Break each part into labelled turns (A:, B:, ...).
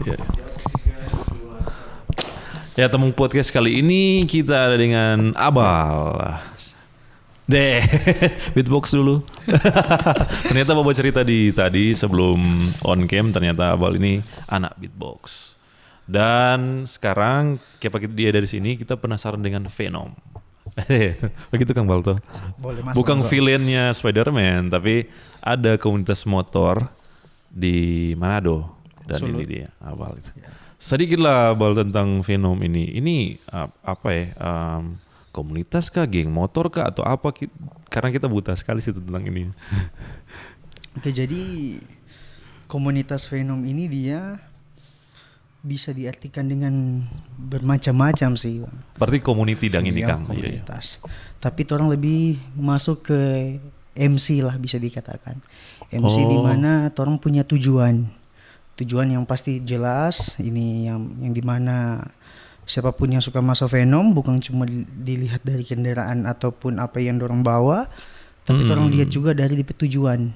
A: Iya. Ya, Temung Podcast kali ini kita ada dengan Abal. Deh, beatbox dulu. Ternyata Bapak cerita tadi sebelum on cam, ternyata Abal ini anak beatbox. Dan sekarang kayak dia dari sini, kita penasaran dengan Venom. Begitu Kang Balto.
B: Boleh masuk.
A: Bukan villainnya Spider-Man, tapi ada komunitas motor di Manado dan
B: Sulut.
A: ini dia Abal itu. Sedikitlah Abal tentang Venom ini. Ini apa ya? Komunitas kah, geng motor kah, atau apa? Karena kita buta sekali sih tentang ini.
B: Oke, jadi komunitas Venom ini dia bisa diartikan dengan bermacam-macam sih, Bang.
A: Berarti community dang ini
B: Iya,
A: Kang. Iya.
B: komunitas. Tapi orang lebih masuk ke MC lah bisa dikatakan. MC di mana orang punya tujuan yang pasti jelas. Ini yang di mana siapapun yang suka masuk Venom bukan cuma dilihat dari kendaraan ataupun apa yang dorong bawa, tapi orang lihat juga dari DP tujuan.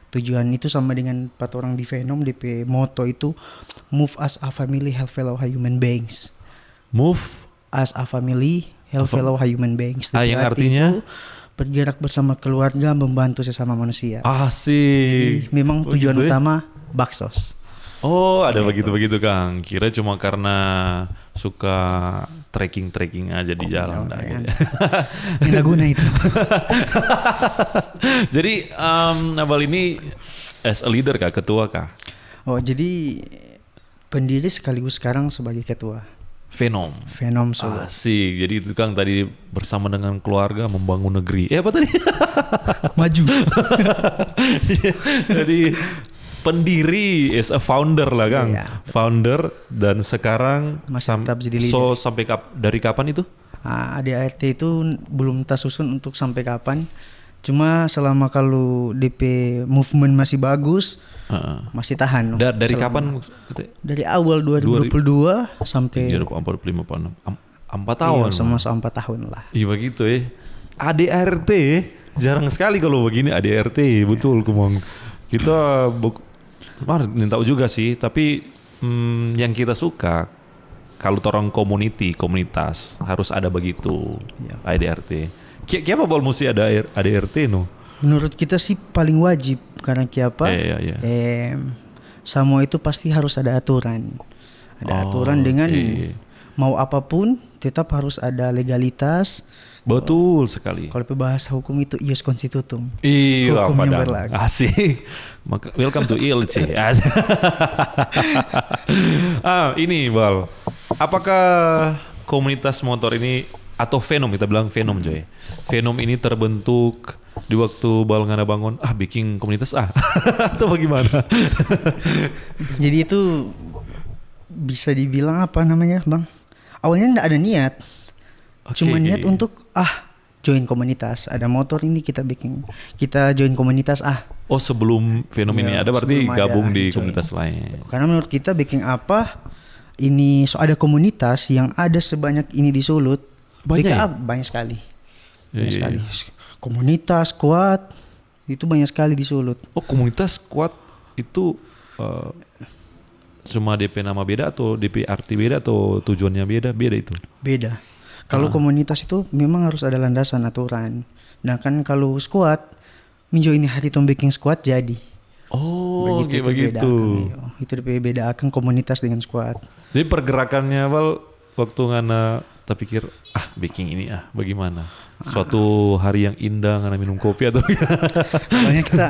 B: Tujuan itu sama dengan empat orang di Venom. DP moto itu move as a family, help fellow human beings.
A: Move
B: As a family, help fellow human beings.
A: yang
B: Arti
A: artinya?
B: itu bergerak bersama keluarga, membantu sesama manusia.
A: asik.
B: Jadi memang tujuan
A: Begitu ya?
B: utama baksos.
A: Oh, ada begitu-begitu Kang. Kira cuma karena suka trekking aja di jalan.
B: Oh,
A: dah,
B: kan.
A: gitu.
B: Nggak guna itu.
A: Jadi Abal ini as a leader kah, ketua kah?
B: Oh, jadi pendiri sekaligus sekarang sebagai ketua
A: Venom.
B: Venom Solo.
A: Asik. Jadi itu Kang tadi bersama dengan keluarga membangun negeri. Apa tadi?
B: Maju.
A: Jadi pendiri is a founder lah Kang.
B: Iya.
A: Founder dan sekarang
B: Masih tetap jadi leader.
A: So sampai dari kapan itu?
B: ADART itu belum tersusun untuk sampai kapan. Cuma selama kalau DP movement masih bagus, masih tahan.
A: Dari
B: Selama-
A: kapan?
B: Dari awal 2022 sampai
A: 45 4 tahun.
B: iya, sama 4 tahun lah.
A: Iya begitu ya. ADRT jarang sekali kalau begini ADRT, betul Kumang. Kita tahu juga sih, tapi yang kita suka kalau orang komunitas harus ada begitu.
B: Iya.
A: ADRT. Kenapa bol mesti ada ADRT no?
B: Menurut kita sih paling wajib karena apa?
A: Iya.
B: Semua itu pasti harus ada aturan. Ada aturan dengan mau apapun tetap harus ada legalitas.
A: Betul sekali.
B: Kalau bahasa hukum itu ius constitutum.
A: Iya,
B: Hukum yang
A: padahal.
B: berlaku.
A: Asik. Welcome to ILC. Ini Bal. Apakah komunitas motor ini atau Venom, kita bilang Venom Joy. Venom ini terbentuk di waktu Bal ngana bangun bikin komunitas atau bagaimana?
B: Jadi itu bisa dibilang apa namanya, Bang? Awalnya enggak ada niat. Cuma niat untuk join komunitas. Ada motor ini kita join komunitas
A: Oh, sebelum Venom ini ada berarti
B: sebelum
A: gabung
B: ada,
A: di
B: join.
A: komunitas lain.
B: Karena menurut kita bikin apa ini ada komunitas yang ada sebanyak ini di Sulut.
A: Banyak ya?
B: Banyak sekali.
A: Iya,
B: Banyak sekali.
A: iya.
B: Komunitas kuat itu banyak sekali di Sulut.
A: Oh, komunitas kuat itu cuma DP nama beda atau DP arti beda atau tujuannya beda itu?
B: Beda. Kalau komunitas itu memang harus ada landasan aturan. Nah kan kalau squad, minjo ini hari tom bikin squad jadi.
A: Oh, kayak
B: itu
A: begitu.
B: Itu beda akan komunitas dengan squad.
A: Jadi pergerakannya Bal waktu ngana terpikir baking ini bagaimana? Suatu hari yang indah ngana minum kopi atau
B: Makanya kita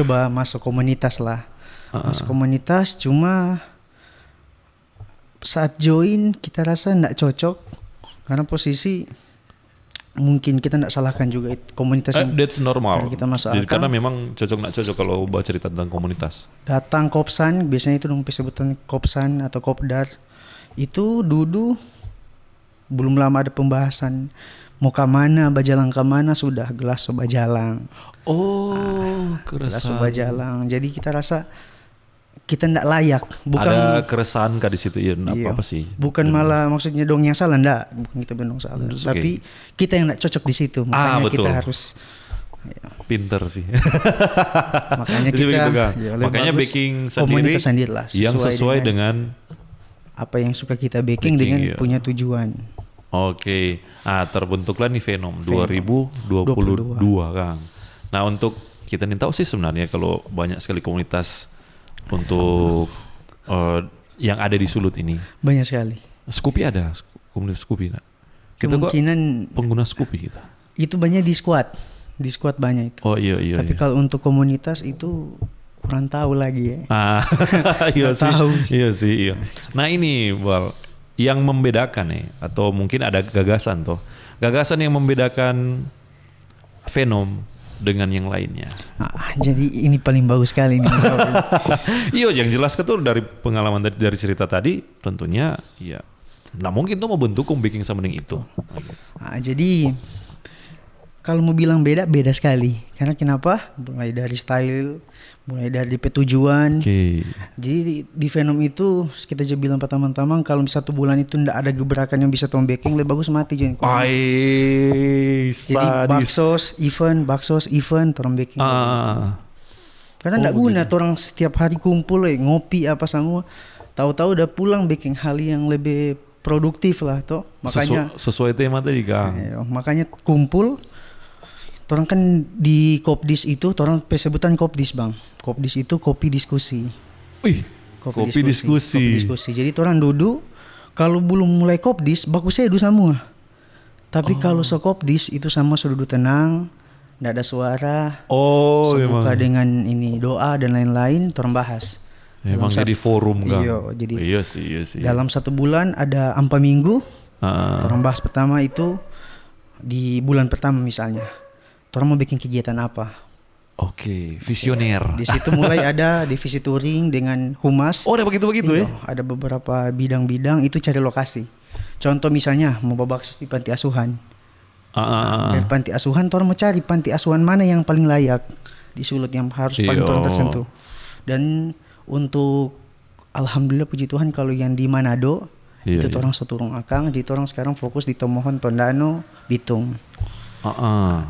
B: coba masuk komunitas lah. Masuk komunitas cuma saat join kita rasa enggak cocok karena posisi mungkin kita enggak salahkan juga komunitas yang
A: that's normal.
B: kita masuk
A: Jadi,
B: akal.
A: karena memang cocok nggak cocok kalau baca cerita tentang komunitas.
B: Datang kopsan, biasanya itu dong sebutan kopsan atau kopdar. Itu duduk belum lama ada pembahasan mau ke mana, bajalang ke mana, sudah gelas soba jalang.
A: Oh,
B: Gelas
A: keresahan.
B: soba jalang. Jadi kita rasa kita ndak layak, bukan
A: Ada keresahan kah di situ ya?
B: iya,
A: Apa sih?
B: bukan malah maksudnya dong yang salah, ndak, bukan kita benar salah,
A: Terus,
B: tapi kita yang ndak cocok di situ, makanya
A: betul.
B: kita harus
A: Pinter sih.
B: makanya
A: Jadi
B: kita
A: begitu, Kang.
B: ya, lebih
A: Makanya
B: bagus
A: baking sendiri
B: komunitas sendiri lah,
A: yang sesuai dengan
B: apa yang suka kita baking
A: Baking,
B: dengan
A: iya.
B: punya tujuan.
A: Oke. Terbentuklah nih Venom 2022 Kang. Nah untuk kita nih tahu sih sebenarnya kalau banyak sekali komunitas untuk yang ada di Sulut ini.
B: Banyak sekali.
A: Scoopy ada, komunitas Scoopy. Nah. Kita kok
B: Kemungkinan
A: pengguna Scoopy kita.
B: itu banyak di squad banyak itu.
A: Oh iya.
B: Tapi
A: Iya.
B: kalau untuk komunitas itu kurang tahu lagi ya.
A: Iya
B: Nggak tahu sih.
A: Iya sih. Iya. Nah ini Bal, yang membedakan nih, atau mungkin ada gagasan gagasan yang membedakan Venom dengan yang lainnya.
B: Jadi ini paling bagus sekali nih.
A: Iya, yang jelas kan tuh dari pengalaman dari cerita tadi, tentunya ya. Nah mungkin tuh mau bentuk baking sama dengan itu.
B: Jadi kalau mau bilang beda sekali. Karena kenapa? Mulai dari style, mulai dari DP tujuan.
A: Oke.
B: Jadi di Venom itu kita aja bilang pertama-tama kalau 1 bulan itu ndak ada gebrakan yang bisa tong baking, lebih bagus mati jangan. Jadi baksos event torang baking. Karena ndak guna torang setiap hari kumpul ngopi apa semua. Tahu-tahu udah pulang baking hal yang lebih produktif lah toh. Makanya
A: sesuai tema tadi Kang.
B: Makanya kumpul. Torang kan di Kopdis itu, torang sebutan Kopdis Bang. Kopdis itu kopi diskusi.
A: Wih, kopi diskusi.
B: Jadi torang duduk, kalau belum mulai Kopdis, bagus saya duduk semua. Tapi kalau Kopdis itu sama duduk tenang, nggak ada suara. Buka dengan ini doa dan lain-lain, torang bahas.
A: Emang jadi forum Kang.
B: Iya
A: sih.
B: Dalam 1 bulan ada 4 minggu. Torang bahas pertama itu di bulan pertama misalnya. Torang mau bikin kegiatan apa?
A: Oke, visioner.
B: Di situ mulai ada divisi touring dengan humas.
A: Oh, ada begitu ya?
B: Ada beberapa bidang-bidang itu cari lokasi. Contoh misalnya mau babaksos di panti asuhan. Dari panti asuhan, torang mau cari panti asuhan mana yang paling layak di Sulut yang harus paling torang tersentuh. Dan untuk alhamdulillah puji Tuhan kalau yang di Manado itu torang soturung akang. Jadi torang sekarang fokus di Tomohon, Tondano, Bitung.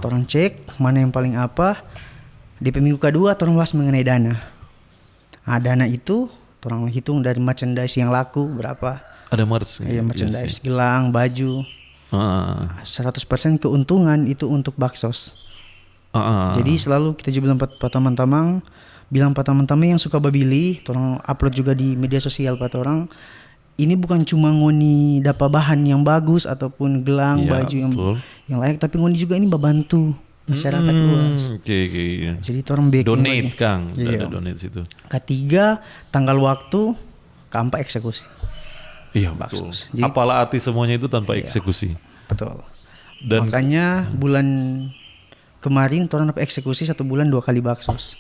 B: Torang cek mana yang paling apa. Di minggu kedua torang bahas mengenai dana. Dana itu torang hitung dari merchandise yang laku berapa.
A: Ada merch.
B: Iya, merchandise, gelang, baju. 100% keuntungan itu untuk baksos. Jadi selalu kita juga bilang teman-teman yang suka babili, torang upload juga di media sosial orang. Ini bukan cuma ngoni dapat bahan yang bagus ataupun gelang, baju yang layak, tapi ngoni juga ini membantu masyarakat luas.
A: Oke.
B: Jadi orang baking
A: donate Kang,
B: ada
A: donate situ.
B: Ketiga, tanggal waktu, keempat eksekusi.
A: Iya, betul. Jadi, apalah arti semuanya itu tanpa eksekusi.
B: Betul.
A: Dan
B: makanya bulan kemarin orang dapat eksekusi 1 bulan 2 kali baksos.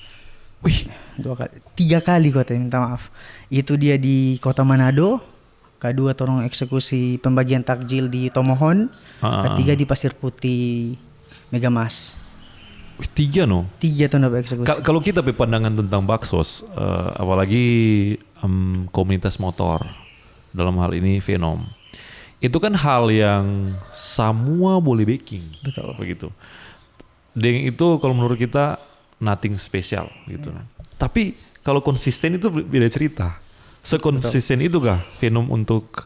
A: Wih,
B: 3 kali kota, minta maaf. Itu dia di Kota Manado. Kedua torong eksekusi pembagian takjil di Tomohon. Ketiga di Pasir Putih Megamas.
A: 3 no?
B: 3 tahun dapat eksekusi.
A: Kalau kita pandangan tentang baksos, apalagi komunitas motor, dalam hal ini Venom, itu kan hal yang semua boleh baking.
B: Betul.
A: Begitu. Dengan itu kalau menurut kita nothing special gitu. Tapi kalau konsisten itu beda cerita. Sekonsisten itu kah Venom untuk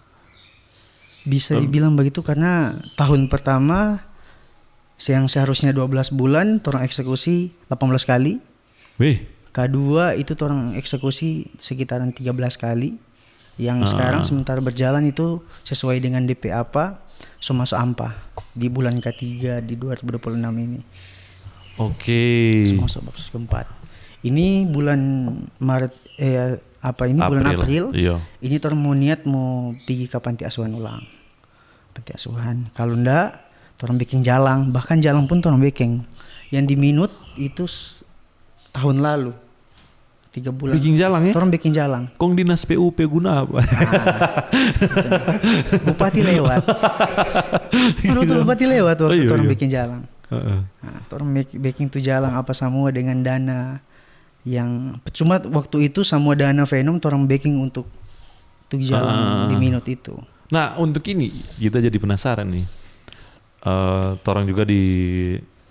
B: bisa dibilang begitu karena tahun pertama yang seharusnya 12 bulan orang eksekusi 18 kali.
A: Wih.
B: Kedua itu orang eksekusi sekitaran 13 kali. Yang sekarang sementara berjalan itu sesuai dengan DP apa masuk AMPA di bulan ketiga di 2026 ini.
A: Oke.
B: Masuk baksos keempat. Ini bulan Maret bulan April.
A: Iya.
B: Ini orang mau niat mau pergi ke panti asuhan ulang. Panti asuhan. Kalau ndak, orang bikin jalang. Bahkan jalang pun orang bikin. Yang di minut itu tahun lalu. 3 bulan.
A: Bikin jalang ya?
B: Orang bikin jalang.
A: Kong dinas PUP guna apa?
B: Bupati lewat. Bupati lewat waktu orang bikin jalang. Orang bikin tuh jalang apa semua dengan dana yang cuma waktu itu semua dana Venom orang backing untuk jalan di minut itu.
A: Nah untuk ini kita jadi penasaran nih. Orang juga di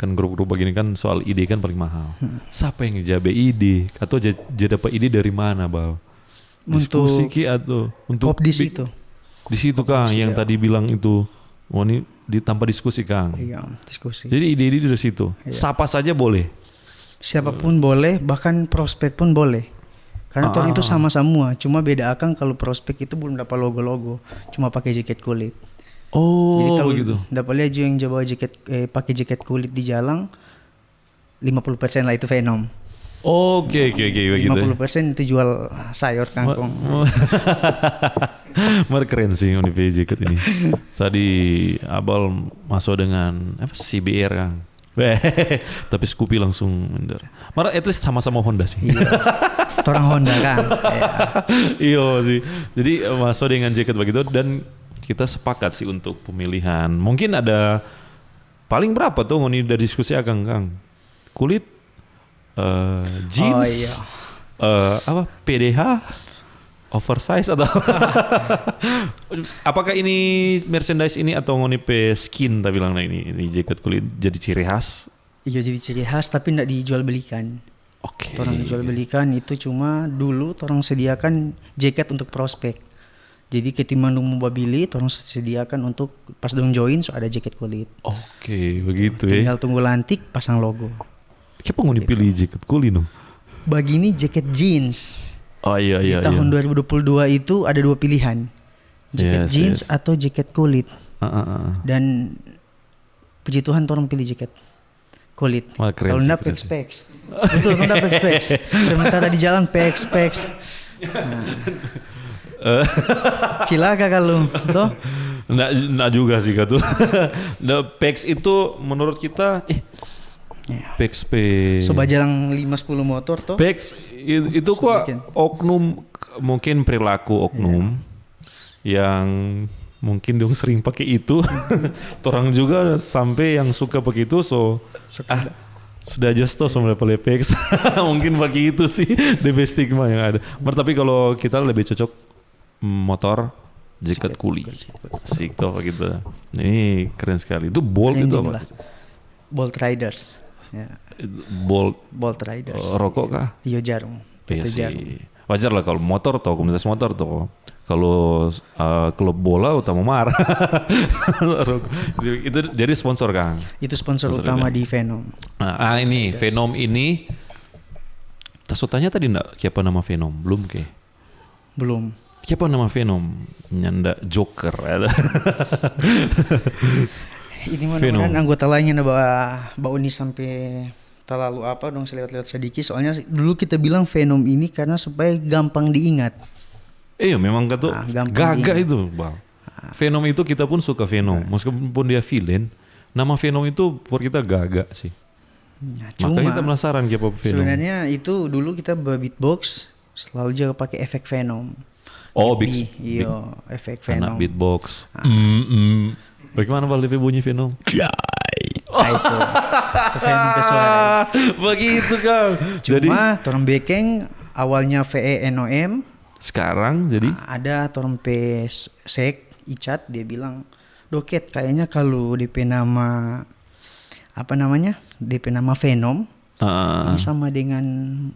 A: kan grup-grup begini kan soal ide kan paling mahal. Siapa yang ngejabe ide atau dapat ide dari mana Bal? Diskusi ki atau untuk
B: Kop di situ.
A: Di situ Kang yang tadi bilang itu. Oh ini tanpa diskusi Kang.
B: Iya, diskusi.
A: Jadi ide-ide dari situ. Sapa saja boleh.
B: Siapapun boleh, bahkan prospek pun boleh. Karena orang itu sama semua, cuma beda akang kalau prospek itu belum dapat logo-logo, cuma pakai jaket kulit.
A: Oh,
B: Jadi kalau
A: begitu.
B: dapat lihat yang bawa jaket pakai jaket kulit di jalan 50% lah itu Venom.
A: Oke begitu.
B: 50% itu jual sayur kangkung.
A: Mer keren sih Unive jaket ini. Tadi Abal masuk dengan apa CBR Kang. Tapi Scoopy langsung minder. Mara at least sama-sama Honda sih.
B: Iya. Orang Honda kan.
A: Iya sih. Jadi masuk dengan jaket begitu dan kita sepakat sih untuk pemilihan. Mungkin ada paling berapa tuh ngoni dari diskusi Kang? Kulit jeans, apa PDH, oversize atau apakah ini merchandise ini atau ngoni pe skin tapi bilang ini jaket kulit jadi ciri khas?
B: Iya jadi ciri khas tapi tidak dijual belikan.
A: Oke.
B: Orang dijual belikan itu cuma dulu orang sediakan jaket untuk prospek. Jadi ketimbang mau beli, orang sediakan untuk pas dong join so ada jaket kulit.
A: Oke, begitu ya.
B: Tinggal tunggu lantik pasang logo.
A: Siapa ngoni pilih jaket kulit no?
B: Bagi ini jaket jeans.
A: Oh iya.
B: Di tahun 2022 itu ada dua pilihan. Jaket jeans atau jaket kulit. Dan puji Tuhan orang pilih jaket kulit. Kalau enggak pex. Betul, kalau enggak pex. Sementara di jalan pex. Cilaka kalau toh?
A: Nggak juga sih katu. Pex itu menurut kita Pex
B: Sobat jalan 5-10 motor toh.
A: Pex itu kok oknum mungkin perilaku oknum yang mungkin dong sering pakai itu. Orang juga sampai yang suka pakai itu sudah just tuh sama level Pex. Mungkin pakai itu sih the stigma yang ada. Tapi kalau kita lebih cocok motor jaket kulit. Asik tuh gitu. Ini keren sekali. Itu Bolt itu apa?
B: Bolt Riders. Ya. Bolt Riders.
A: Rokok kah?
B: Iya jarum.
A: Iya sih. Wajar lah kalau motor tuh, komunitas motor tuh. Kalau klub bola utama marah. Itu jadi sponsor Kang.
B: Itu sponsor utama di Venom.
A: Ini Venom ini. Tanya tadi enggak siapa nama Venom? Belum ke?
B: Belum.
A: Siapa nama Venom? Nyanda Joker.
B: Ini mudah-mudahan anggota lainnya Mbak Uni sampai terlalu apa dong selewat-lewat sedikit. Soalnya dulu kita bilang Venom ini karena supaya gampang diingat.
A: Iya memang kata gagah itu Bang. Venom itu kita pun suka Venom. Meskipun dia villain, nama Venom itu buat kita gagah sih. Makanya kita penasaran siapa Venom.
B: Sebenarnya itu dulu kita beatbox selalu juga pakai efek Venom.
A: Oh,
B: iya, efek Venom.
A: Anak beatbox. Bagaimana Bal DP bunyi Venom?
B: Itu Venom suara.
A: Begitu Kang.
B: Cuma torong bekeng awalnya VENOM.
A: Sekarang jadi
B: ada torong sek Icat dia bilang, "Doket kayaknya kalau DP nama apa namanya? DP nama Venom. Ini sama dengan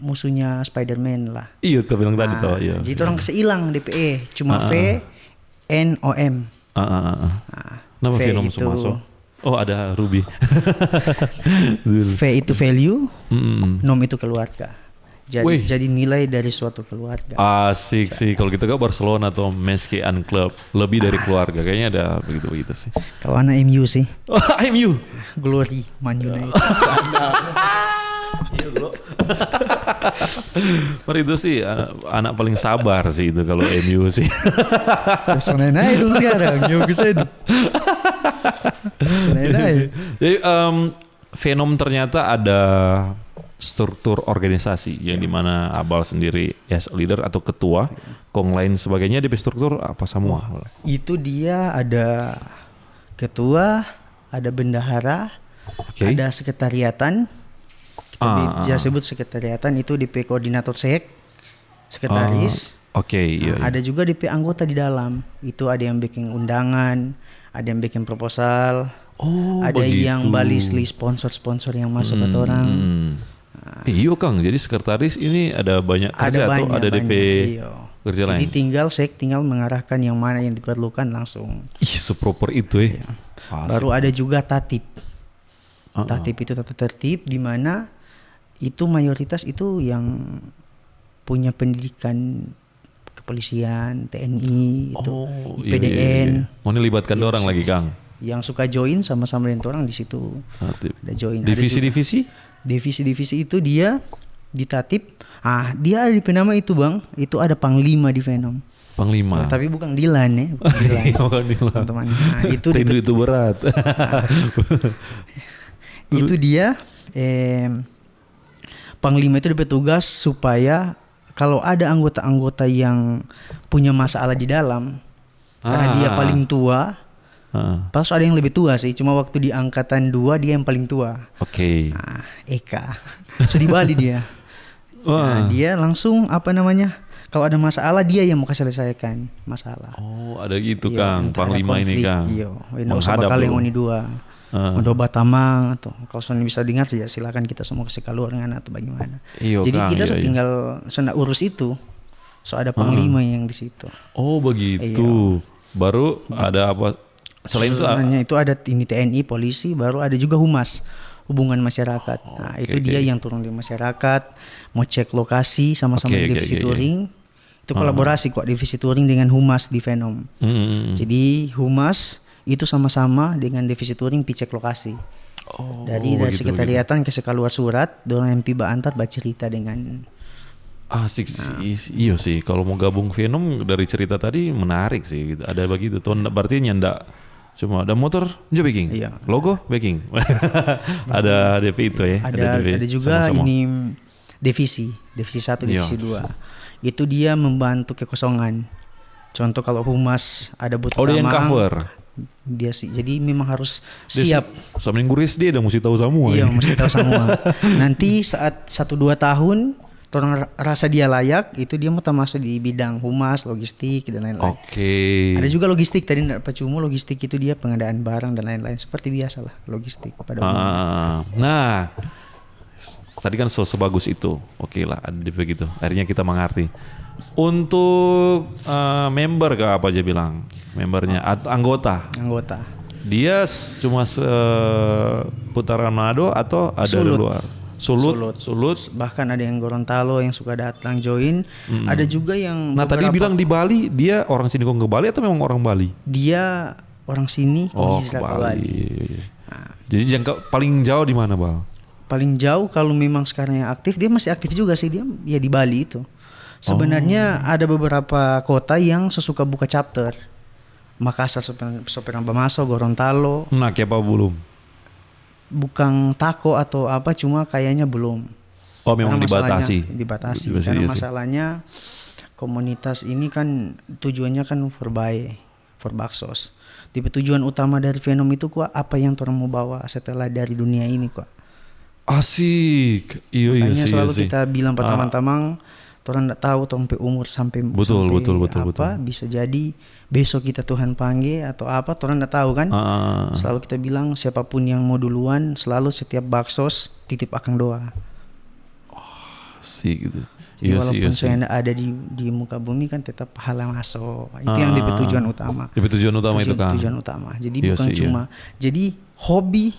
B: musuhnya Spider-Man lah."
A: Iya tuh bilang tadi tuh. Iya.
B: Jadi orang seilang DPE cuma VNOM.
A: Nama Venom masuk. Oh ada Ruby.
B: V itu value, nom itu keluarga. Jadi nilai dari suatu keluarga.
A: Asik sih kalau kita ke Barcelona atau Meskean Club lebih dari keluarga kayaknya ada begitu sih.
B: Kalau anak MU sih.
A: MU.
B: Glory Man United.
A: Iya bro. Per itu sih anak paling sabar sih itu kalau MU sih.
B: Soalnya naik dong sekarang. Yo kesan.
A: Jadi Venom ternyata ada struktur organisasi yang dimana Abal sendiri as leader atau ketua, Kong lain sebagainya di struktur apa semua?
B: Itu dia ada ketua, ada bendahara, ada sekretariatan. Kita bisa sebut sekretariatan itu DP koordinator sekretaris.
A: Iya.
B: Ada juga DP anggota di dalam. Itu ada yang bikin undangan, ada yang bikin proposal, ada yang balis list sponsor-sponsor yang masuk ke orang.
A: Iya Kang, jadi sekretaris ini ada banyak kerja atau ada DP kerja
B: Jadi
A: lain.
B: tinggal mengarahkan yang mana yang diperlukan langsung.
A: Ih, seproper itu ya. Asik.
B: Baru ada juga tatip.
A: Uh-uh.
B: Tatip itu tata tertib di mana itu mayoritas itu yang punya pendidikan kepolisian, TNI, itu IPDN.
A: Mau libatkan orang lagi Kang.
B: Yang suka join sama-sama dengan orang di situ.
A: Tatip.
B: Ada join.
A: Divisi-divisi?
B: Divisi-divisi itu dia di tatip. Dia ada di Penama itu Bang. Itu ada panglima di Venom.
A: Panglima.
B: Tapi bukan Dilan ya, bukan Dilan.
A: Bukan Dilan.
B: Teman-teman. Nah, itu
A: itu berat.
B: itu dia panglima itu bertugas supaya kalau ada anggota-anggota yang punya masalah di dalam, karena dia paling tua. Pas ada yang lebih tua sih, cuma waktu di angkatan 2 dia yang paling tua.
A: Oke.
B: Eka. So di Bali dia. Nah, dia langsung kalau ada masalah dia yang mau selesaikan masalah.
A: Oh, ada gitu
B: Iya,
A: Kang, panglima ini Kang.
B: Iya,
A: Menghadap
B: bakal
A: dulu.
B: yang ini dua. Untuk Batamang atau kalau soalnya bisa dengar saja silakan kita semua kasih keluaran atau bagaimana.
A: Iyo,
B: Jadi
A: Kang,
B: kita
A: iya.
B: tinggal urus itu. So ada panglima yang di situ.
A: Oh, begitu. Baru ada apa? Selain itu
B: Sebenarnya itu ada ini TNI, polisi, baru ada juga humas, hubungan masyarakat. Nah, itu dia yang turun di masyarakat, mau cek lokasi sama-sama divisi touring. Itu kolaborasi kok divisi touring dengan humas di Venom. Jadi humas itu sama-sama dengan divisi touring cek lokasi. Dari sekretariatan ke keluar surat, dorang MP antar cerita dengan
A: asik sih. Iya sih, kalau mau gabung Venom dari cerita tadi menarik sih. Ada begitu. Tuh berarti nyandak cuma ada motor juga backing.
B: Iya.
A: Logo backing. Ada DP itu ya.
B: Ada juga
A: sama-sama.
B: ini divisi 1, divisi 2. Itu dia membantu kekosongan. Contoh kalau humas ada butuh
A: dia yang cover.
B: Dia sih. Jadi memang harus siap.
A: Sama minggu dia udah mesti tahu semua.
B: Iya, mesti tahu semua. Nanti saat 1-2 tahun orang rasa dia layak, itu dia mau masuk di bidang humas, logistik dan lain-lain.
A: Oke.
B: Ada juga logistik tadi cuma logistik itu dia pengadaan barang dan lain-lain seperti biasalah logistik pada umumnya.
A: Nah, tadi kan sebagus itu, oke lah, ada begitu. Akhirnya kita mengerti. Untuk member ke apa aja bilang membernya atau anggota? Dia cuma putaran Manado atau ada di luar? Sulut.
B: Bahkan ada yang Gorontalo yang suka datang join. Ada juga yang
A: tadi bilang di Bali, dia orang sini kok ke Bali atau memang orang Bali?
B: Dia orang sini kok
A: ke Bali. Jadi jangka paling jauh di mana, Bal?
B: Paling jauh kalau memang sekarang yang aktif, dia masih aktif juga sih, dia ya di Bali itu. Sebenarnya ada beberapa kota yang sesuka buka chapter. Makassar Sopernamba Maso, Gorontalo.
A: Nah, kayak apa belum?
B: Bukan tako atau apa, cuma kayaknya belum.
A: Oh, memang dibatasi.
B: Karena masalahnya komunitas ini kan tujuannya kan for baksos. Tapi tujuan utama dari Venom itu kok apa yang orang mau bawa setelah dari dunia ini kok.
A: Asik. Iya
B: sih. Selalu
A: sih.
B: kita bilang teman-teman, orang enggak tahu sampai umur sampai
A: betul.
B: Bisa jadi besok kita Tuhan panggil atau apa, orang enggak tahu kan. Selalu kita bilang siapapun yang mau duluan, selalu setiap baksos titip akang doa.
A: Sih gitu.
B: Jadi walaupun saya enggak ada di muka bumi kan tetap pahala masuk. Itu yang tujuan utama.
A: Tujuan utama itu kan.
B: Tujuan utama. Jadi bukan cuma jadi hobi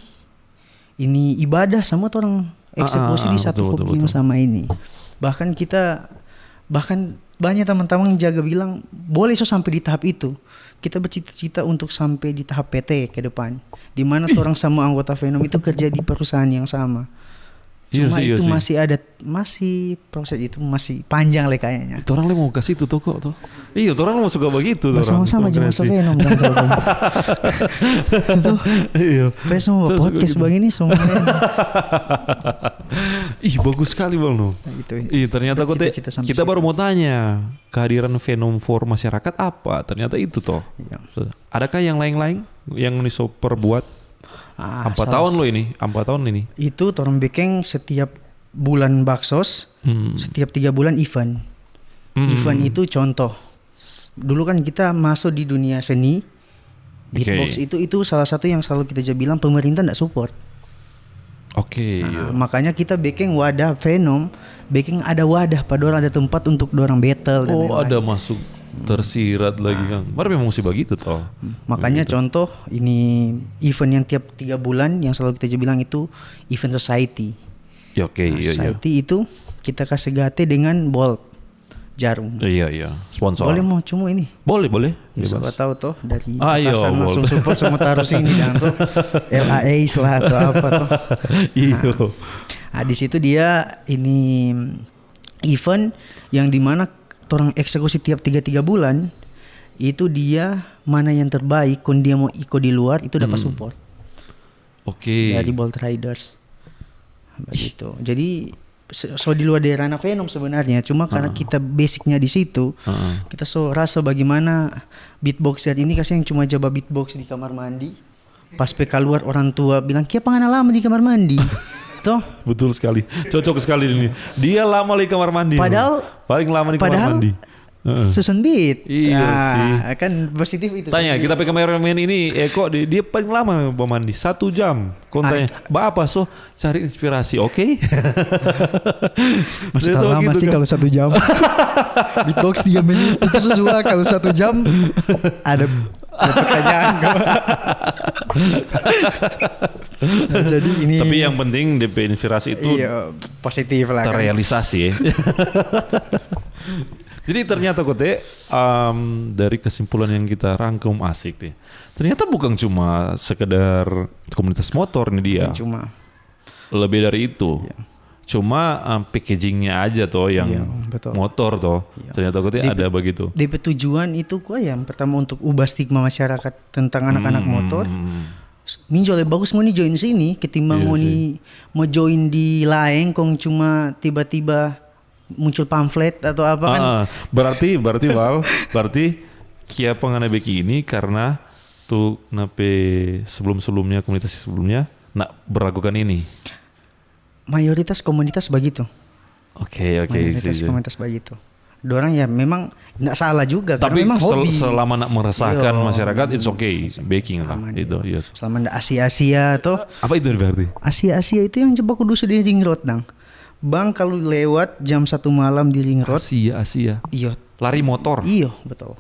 B: ini ibadah sama orang eksekusi di satu hobi yang sama ini. Bahkan banyak teman-teman yang jaga bilang boleh sampai di tahap itu. Kita bercita-cita untuk sampai di tahap PT ke depan, di mana orang sama anggota Venom itu kerja di perusahaan yang sama. Cuma itu masih proses itu masih panjang lah kayaknya.
A: Itu orang mau kasih itu tuh kok tuh. Iya, orang mau suka begitu tuh.
B: Sama-sama jangan Venom kan. Itu. Iya. Semua podcast begini semua.
A: Ih, bagus sekali Bang no. Ih, ternyata kita baru mau tanya kehadiran Venom for masyarakat apa? Ternyata itu toh. Iya. Adakah yang lain-lain yang Niso perbuat? 4 tahun ini. Itu
B: orang bikin setiap bulan baksos, setiap 3 bulan event. Event itu contoh. Dulu kan kita masuk di dunia seni, beatbox itu salah satu yang selalu kita bilang pemerintah tidak support.
A: Oke.
B: Nah, makanya kita bikin wadah Venom, bikin ada wadah pada orang, ada tempat untuk dorang battle dan
A: Oh,
B: lain-lain.
A: ada masuk tersirat lagi Kang. Mari memang mesti begitu toh.
B: Makanya contoh ini event yang tiap 3 bulan yang selalu kita bilang itu event society.
A: Ya oke,
B: Nah,
A: iya.
B: society itu kita kasih gate dengan bolt jarum.
A: Iya. Sponsor.
B: Boleh mau cuma ini.
A: Boleh.
B: Ya, siapa
A: Bebas.
B: tahu toh dari
A: Ayo,
B: atasan langsung
A: Bolt.
B: support semua taruh sini dan tuh LAA lah atau apa tuh.
A: Iyo.
B: Nah, di situ dia ini event yang dimana orang eksekusi tiap 3 bulan itu dia mana yang terbaik, kalau dia mau ikut di luar itu dapat support
A: Oke.
B: dari Bolt Riders. Begitu. Jadi so di luar dari ranah Venom sebenarnya, cuma karena kita basicnya di situ, kita so rasa bagaimana beatboxer ini kasih yang cuma coba beatbox di kamar mandi, pas PK luar orang tua bilang kia pangan lama di kamar mandi, toh.
A: Betul sekali. Cocok sekali ini. Dia lama di kamar mandi.
B: Padahal
A: paling lama di kamar mandi.
B: Susun beat.
A: Iya sih.
B: Kan positif itu.
A: Tanya kita pakai kameramen ini kok dia paling lama mandi 1 jam. Kau tanya, apa so cari inspirasi, oke?
B: Masih
A: Dia tahu
B: lama
A: gitu
B: sih
A: kan.
B: kalau 1 jam. Beatbox 3 menit itu sesuai, kalau 1 jam ada pertanyaan. Nah, jadi ini.
A: Tapi yang penting DP inspirasi itu
B: iya, positif lah kan.
A: terrealisasi ya. Jadi ternyata Kote dari kesimpulan yang kita rangkum asik nih. Ternyata bukan cuma sekedar komunitas motor nih dia.
B: Cuma
A: Lebih dari itu. Cuma packagingnya aja toh yang
B: betul.
A: motor toh. Ternyata Kote ada begitu.
B: DP tujuan itu kok yang pertama untuk ubah stigma masyarakat tentang anak-anak motor. Minjol bagus mau nih join sini ketimbang mau join di lain kong cuma tiba-tiba muncul pamflet atau apa kan.
A: Berarti kia pengana beki ini karena tuh nape sebelumnya komunitas sebelumnya nak beragukan ini.
B: Mayoritas komunitas begitu.
A: Oke.
B: Mayoritas komunitas begitu. Dorang ya memang nggak salah juga.
A: Tapi
B: karena memang hobi.
A: selama nak meresahkan
B: Iya.
A: masyarakat, it's okay, baking lah itu. Iya.
B: Selama ndak Asia-Asia tuh.
A: Apa itu berarti?
B: Asia-Asia itu yang coba kudu di ring road nang. Bang kalau lewat jam 1 malam di ring road.
A: Asia.
B: Iya.
A: Lari motor.
B: Iya betul.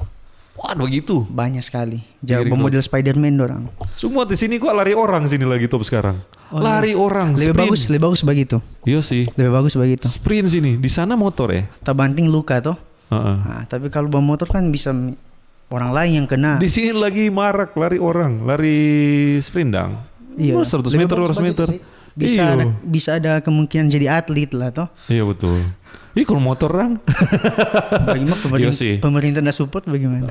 A: Wah begitu.
B: Banyak sekali.
A: Di ring
B: Jauh
A: road.
B: model Spider-Man dorang.
A: Semua di sini kok lari orang sini lagi top sekarang. Lari orang.
B: Lebih
A: sprint.
B: bagus begitu.
A: Iya sih.
B: Lebih bagus begitu.
A: Sprint sini. Di sana motor ya.
B: Tak banting luka toh.
A: Heeh.
B: Nah, tapi kalau bawa motor kan bisa orang lain yang kena.
A: Di sini lagi marak lari orang, lari sprint dang.
B: Iya.
A: 100
B: Lebih
A: meter,
B: bagus
A: 200 meter.
B: begitu sih. Bisa ada kemungkinan jadi atlet lah toh.
A: Iya betul. Ih kalau motor orang.
B: Bagaimana
A: Iya sih.
B: pemerintah nggak support bagaimana?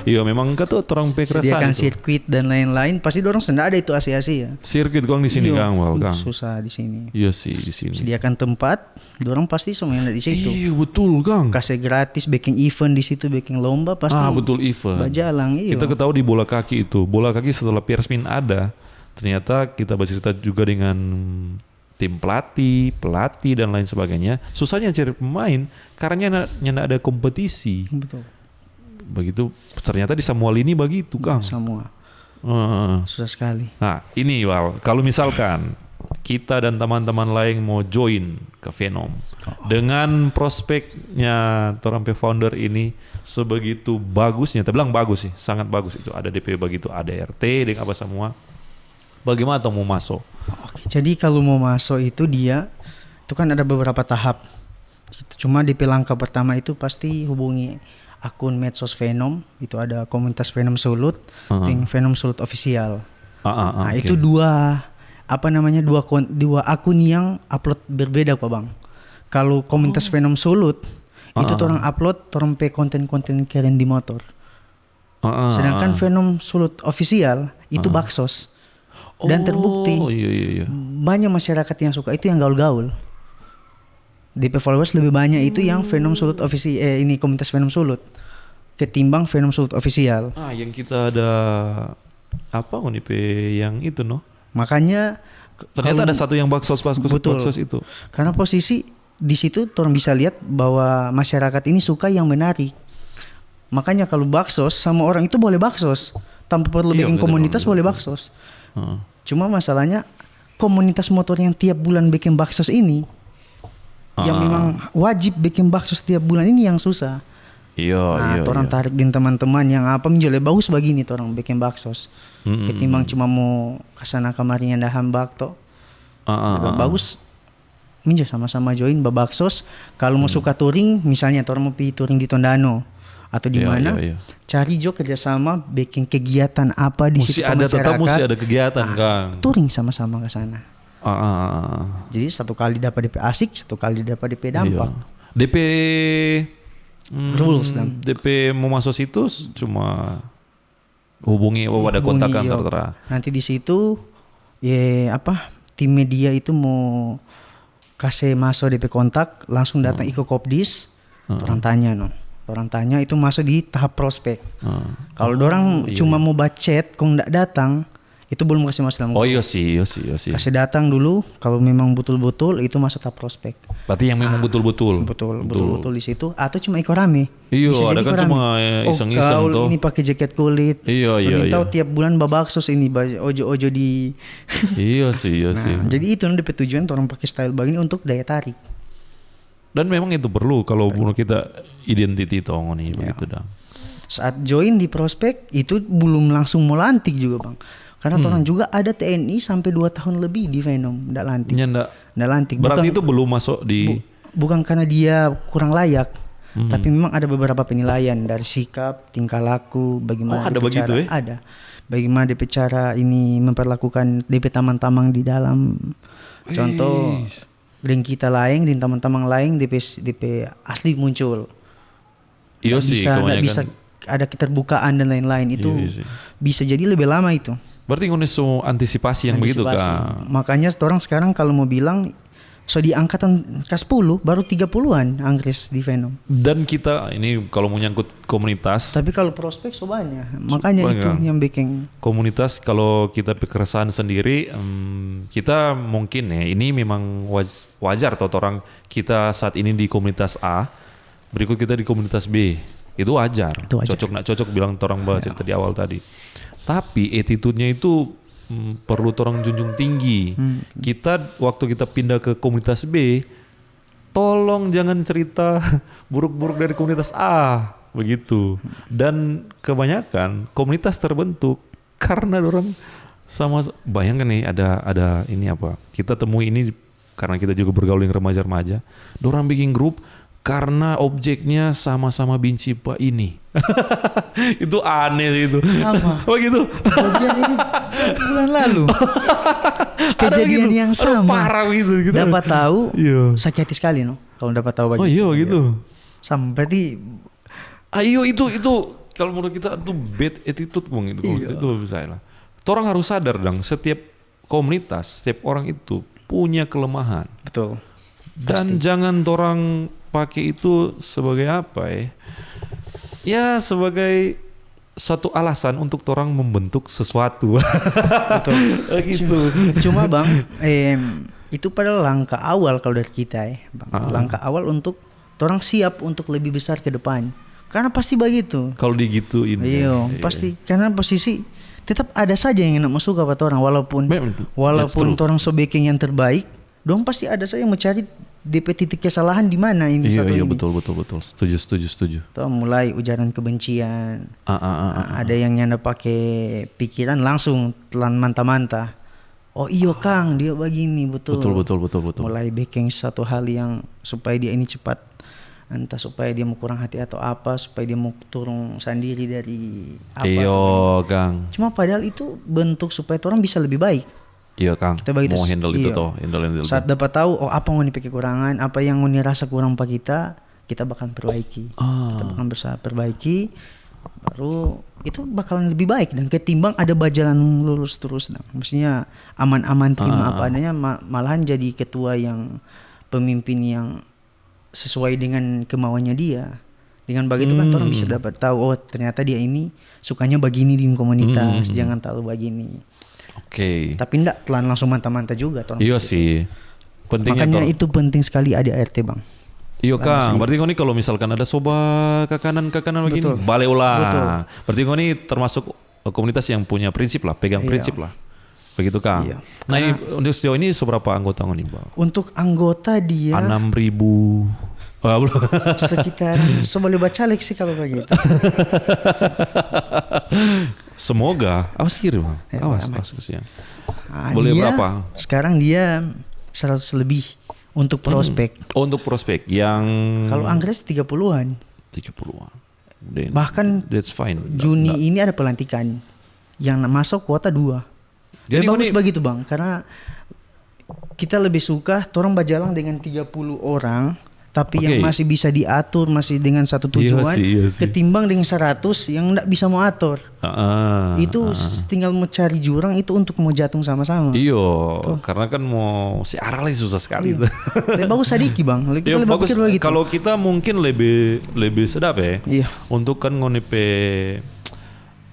A: Iya memang kan tuh orang
B: Sediakan
A: pekerasan itu.
B: sirkuit dan lain-lain. Pasti dorong sendak ada itu Asia-Asia.
A: Sirkuit kong di sini
B: Iya.
A: Kang, Kang.
B: Susah di sini.
A: Iya sih di sini.
B: Sediakan tempat, dorong pasti semua yang ada di situ.
A: Iya betul Kang.
B: Kasih gratis, baking event di situ, baking lomba pasti.
A: Betul event.
B: Bajalang iya.
A: Kita ketahui di bola kaki itu. Bola kaki setelah Pierspin ada, ternyata kita bercerita juga dengan tim pelatih dan lain sebagainya. Susahnya cari pemain karena nyana ada kompetisi.
B: Betul.
A: Begitu ternyata di semua lini begitu Kang.
B: Semua.
A: Heeh.
B: Susah sekali.
A: Nah ini Wal, kalau misalkan kita dan teman-teman lain mau join ke Venom dengan prospeknya Torampe founder ini sebegitu bagusnya, terbilang bagus sih, sangat bagus itu. Ada DP begitu, ada RT dengan apa semua. Bagaimana tuh mau masuk?
B: Oke, jadi kalau mau masuk itu kan ada beberapa tahap. Cuma DP langkah pertama itu pasti hubungi akun medsos Venom, itu ada komunitas Venom Sulut, dengan Venom Sulut official. Nah, itu dua akun yang upload berbeda kok Bang. Kalau komunitas Venom Sulut itu orang upload pe konten-konten keren di motor. Sedangkan Venom Sulut official itu baksos. Dan terbukti
A: iya.
B: banyak masyarakat yang suka itu yang gaul-gaul. DP followers lebih banyak itu yang Venom Sulut official ini komunitas Venom Sulut ketimbang Venom Sulut official.
A: Yang kita ada apa DP yang itu no?
B: Makanya
A: Ternyata ada satu yang baksos itu.
B: Karena posisi di situ orang bisa lihat bahwa masyarakat ini suka yang menarik. Makanya kalau baksos sama orang itu boleh baksos tanpa perlu bikin komunitas boleh baksos. Cuma masalahnya komunitas motor yang tiap bulan bikin baksos ini, yang memang wajib bikin bakso setiap bulan ini yang susah.
A: Iya.
B: Orang tarik din teman-teman yang apa menjualnya bagus begini orang bikin baksos. Ketimbang cuma mau kesana kemari yang hambak toh. Bagus. Minjo sama-sama join babaksos. Kalau mau suka touring, misalnya orang mau pergi touring di Tondano atau di mana, cari jo kerjasama bikin kegiatan apa di situ masyarakat.
A: Mesti ada kegiatan Kang.
B: Touring sama-sama ke sana. Jadi satu kali dapat DP asik, satu kali dapat DP dampak.
A: DP
B: rules
A: DP mau masuk situ cuma hubungi ada kontak kan tertera.
B: Nanti di situ tim media itu mau kasih masuk DP kontak, langsung datang ikut Kopdis. Orang tanya itu masuk di tahap prospek. Kalau orang cuma mau bacet kok nggak datang, itu belum kasih masalah.
A: Oh iya sih.
B: Kasih datang dulu, kalau memang betul-betul itu masuk tahap prospek.
A: Berarti yang memang betul-betul
B: di situ, atau cuma ikut rame.
A: Iya, ada kan cuma iseng-iseng tuh.
B: Ini pakai jaket kulit.
A: Iya.
B: Tahu tiap bulan babaksos ini ojo-ojo di.
A: Iya sih.
B: Jadi itu DP tujuan orang pakai style begini untuk daya tarik.
A: Dan memang itu perlu kalau menurut kita identiti tongo nih begitu dah.
B: Saat join di prospek itu belum langsung mau lantik juga Bang. Karena orang juga ada TNI sampai 2 tahun lebih di Venom, ndak lantik. Ndak lantik.
A: Berarti itu belum masuk di
B: bukan karena dia kurang layak, tapi memang ada beberapa penilaian dari sikap, tingkah laku, bagaimana
A: ada begitu ya?
B: Ada. Bagaimana DP cara ini memperlakukan DP tamang-tamang di dalam. Contoh dengan kita lain, dengan tamang-tamang lain DP asli muncul.
A: Iya sih,
B: bisa ada keterbukaan dan lain-lain itu bisa jadi lebih lama itu.
A: Berarti ngono antisipasi yang begitu Kak.
B: Makanya orang sekarang kalau mau bilang di angkatan ke-10 baru 30-an Anggris di Venom.
A: Dan kita ini kalau menyangkut komunitas.
B: Tapi kalau prospek banyak. Makanya itu yang bikin
A: komunitas. Kalau kita keresahan sendiri, kita mungkin ya ini memang wajar atau orang kita saat ini di komunitas A, berikut kita di komunitas B. Itu wajar. Cocok nak cocok bilang orang bahas cerita di awal tadi. Tapi attitude-nya itu perlu orang junjung tinggi. Kita waktu kita pindah ke komunitas B, tolong jangan cerita buruk-buruk dari komunitas A begitu. Dan kebanyakan komunitas terbentuk karena orang sama, bayangkan nih ada ini apa? Kita temui ini karena kita juga bergaul dengan remaja-remaja. Orang bikin grup karena objeknya sama-sama benci Pak ini. Itu aneh sih itu.
B: Sama.
A: Oh gitu.
B: Kejadian ini bulan lalu. Kejadian yang sama.
A: Parah gitu.
B: Dapat tahu, sakit hati sekali kalau dapat tahu begitu.
A: Oh iya gitu.
B: Sama berarti.
A: Ayo itu kalau menurut kita itu bad attitude Bang itu. Itu bisa lah. Orang harus sadar dong, setiap komunitas, setiap orang itu punya kelemahan.
B: Betul.
A: Dan jangan orang pakai itu sebagai apa ya? Ya sebagai suatu alasan untuk orang membentuk sesuatu.
B: Betul.
A: Gitu.
B: Cuma Bang, itu pada langkah awal kalau dari kita Bang. Langkah awal untuk orang siap untuk lebih besar ke depan. Karena pasti begitu.
A: Kalau digituin.
B: Iya, pasti. Karena posisi tetap ada saja yang nak masuk ke orang walaupun orang sobeking yang terbaik, dong pasti ada saja yang mencari DP titik kesalahan di mana ini satu ini.
A: Iya betul. Setuju.
B: Tuh mulai ujaran kebencian. Ada yang nyanda pakai pikiran langsung telan manta-manta. Oh iyo Kang, dia begini betul.
A: Betul.
B: Mulai bikin satu hal yang supaya dia ini cepat, entah supaya dia mau kurang hati atau apa, supaya dia mau turun sendiri dari apa.
A: Iyo Kang.
B: Cuma padahal itu bentuk supaya orang bisa lebih baik.
A: Iya Kang,
B: kita
A: mau handle itu toh, handle
B: saat dapat tahu apa yang mau kekurangan, apa yang mau rasa kurang pak kita bakal perbaiki. Kita bakal berusaha perbaiki, baru itu bakalan lebih baik dan ketimbang ada bajalan lurus terus. Maksudnya aman-aman terima apa adanya, malahan jadi ketua yang pemimpin yang sesuai dengan kemauannya dia. Dengan begitu kan orang bisa dapat tahu, oh ternyata dia ini sukanya begini di komunitas, jangan terlalu begini.
A: Oke.
B: Tapi enggak telan langsung mantap-mantap juga.
A: Iya sih. Pentingnya
B: makanya itu penting sekali ada ART Bang.
A: Iya Kang. Berarti kau ini kalau misalkan ada soba ke kanan begini, balik ulang. Berarti kau ini termasuk komunitas yang punya prinsip lah, pegang prinsip lah. Begitu Kang.
B: Iya.
A: Nah ini untuk sejauh ini seberapa anggota ngoni Bang?
B: Untuk anggota dia
A: 6.000. Oh, belum.
B: sekitar boleh baca sih kalau begitu.
A: Semoga. Awas kiri Bang. Awas kesian. Boleh
B: Dia,
A: berapa?
B: Sekarang dia 100 lebih untuk prospek.
A: Oh, untuk prospek yang
B: Kalau Anggres 30-an.
A: 30-an. Then,
B: Bahkan
A: that's fine.
B: Juni ini ada pelantikan. Yang masuk kuota 2.
A: Jadi
B: Jadi bagus
A: ini-
B: begitu Bang, karena kita lebih suka orang berjalan dengan 30 orang, tapi yang
A: Oke.
B: masih bisa diatur, masih dengan satu tujuan,
A: Iya sih.
B: ketimbang dengan 100 yang enggak bisa mau atur. Itu tinggal mau cari jurang itu untuk mau jatuh sama-sama.
A: Iyo, karena kan mau si aralnya susah sekali
B: Iya.
A: tuh.
B: Lebih bagus sedikit Bang, kita
A: Ya,
B: lebih
A: bagus.
B: pikir begitu.
A: Kalau kita mungkin lebih sedap ya.
B: Iya.
A: Untuk kan ngone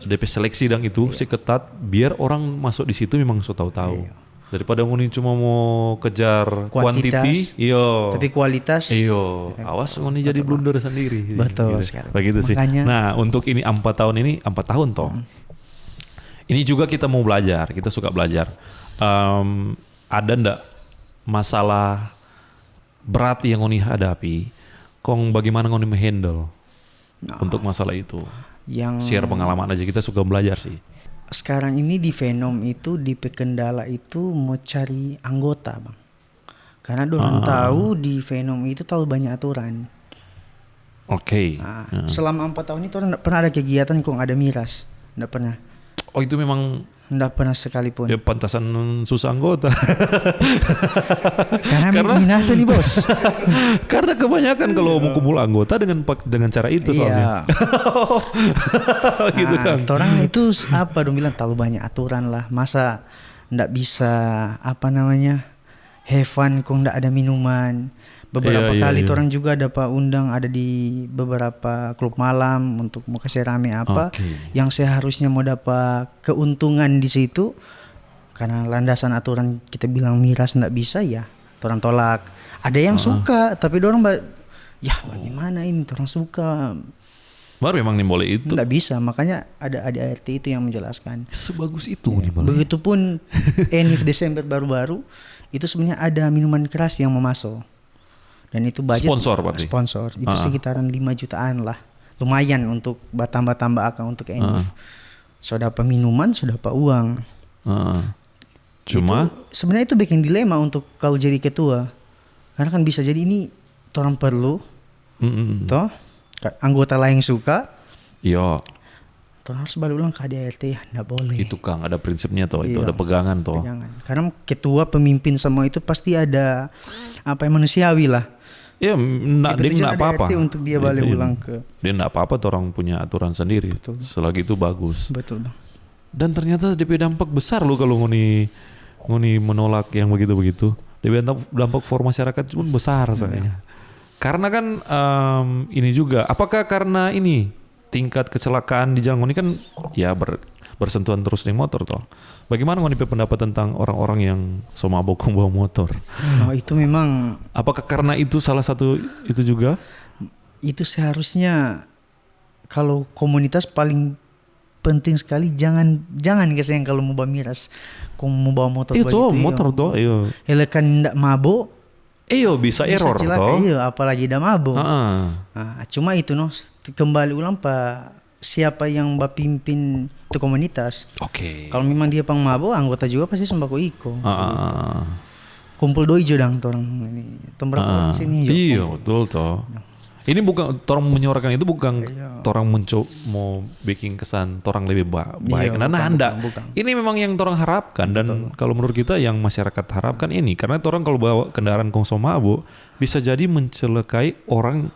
A: DP seleksi dan itu si ketat biar orang masuk di situ memang so tahu-tahu. Daripada ngoni cuma mau kejar
B: Kuantitas,
A: quantity, iyo.
B: tapi kualitas
A: Iyo, awas ngoni jadi blunder sendiri.
B: Betul
A: Gitu.
B: sekali.
A: Begitu sih.
B: Makanya-
A: Nah, untuk ini 4 tahun toh. Ini juga kita mau belajar, kita suka belajar. Ada ndak masalah berat yang ngoni hadapi? Kong bagaimana ngoni menghandle untuk masalah itu?
B: yang
A: Share pengalaman aja, kita suka belajar sih.
B: sekarang ini di Venom itu di Kendala itu mau cari anggota Bang. Karena dorang tahu di Venom itu tahu banyak aturan.
A: Oke.
B: Nah, selama 4 tahun itu orang nggak pernah ada kegiatan kok ada miras, nggak pernah,
A: Oh itu memang
B: nggak pernah sekalipun.
A: ya pantasan susah anggota.
B: Karena binasa nih bos.
A: Karena kebanyakan kalau mau kumpul anggota dengan cara itu soalnya. Gitu kan.
B: Orang itu apa dong bilang terlalu banyak aturan lah. Masa nggak bisa apa namanya have fun kok nggak ada minuman. Beberapa
A: Iya,
B: kali
A: iya.
B: orang juga dapat undang ada di beberapa klub malam untuk mau kasih rame apa
A: Oke.
B: yang seharusnya mau dapat keuntungan di situ karena landasan aturan kita bilang miras nggak bisa ya orang tolak. Ada yang suka tapi orang ya bagaimana ini orang suka
A: Baru memang nih boleh itu.
B: nggak bisa, makanya ada ART itu yang menjelaskan.
A: Sebagus itu nih Bang.
B: Begitupun Enif Desember baru-baru itu sebenarnya ada minuman keras yang mau masuk. Dan itu budget
A: Sponsor berarti?
B: Sponsor. Itu sekitaran 5 jutaan lah. Lumayan untuk tambah-tambah akan untuk Enif. Sudah apa minuman, sudah apa uang.
A: Cuma
B: Sebenarnya itu bikin dilema untuk kalau jadi ketua. Karena kan bisa jadi ini orang perlu toh anggota lain suka,
A: iya,
B: orang harus balik ulang ke ADRT ya, nggak boleh.
A: itu Kang ada prinsipnya toh, itu
B: Iya.
A: ada pegangan toh.
B: Jangan. Karena ketua pemimpin semua itu pasti ada apa yang manusiawi lah.
A: Ya, dia
B: Tujuan
A: enggak apa-apa.
B: ADRT untuk dia balik
A: Iya.
B: ulang ke.
A: Dia enggak apa-apa tuh orang punya aturan sendiri. Selagi itu bagus.
B: Betul Bang.
A: Dan ternyata DP dampak besar loh kalau ngoni menolak yang begitu-begitu. DP dampak for masyarakat pun besar sayangnya. Karena kan ini juga, apakah karena ini tingkat kecelakaan di jalan ngoni kan ya bersentuhan terus dengan motor toh. Bagaimana ngoni pendapat tentang orang-orang yang so mabok bawa motor?
B: Oh, itu memang
A: Apakah karena itu salah satu itu juga?
B: itu seharusnya kalau komunitas paling penting sekali jangan kesayang kalau mau bawa miras, kalau mau bawa motor
A: Itu
B: begitu,
A: motor toh, iyo.
B: Elekan ndak mabuk
A: Iyo bisa error
B: celaka,
A: toh.
B: iya, apalagi ndak mabuk.
A: Heeh.
B: Nah, cuma itu kembali ulang Pak siapa yang pimpin itu komunitas.
A: Oke.
B: Kalau memang dia pang mabuk, anggota juga pasti sembako iko. Kumpul doi jodang orang ini. Tombrang sini juga.
A: Iya betul toh. Ini bukan torang menyuarakan itu bukan torang mau bikin kesan torang lebih baik.
B: Iya,
A: Nah, anda
B: bukan.
A: ini memang yang torang harapkan dan kalau menurut kita yang masyarakat harapkan ini karena torang kalau bawa kendaraan konsum mabuk bisa jadi mencelakai orang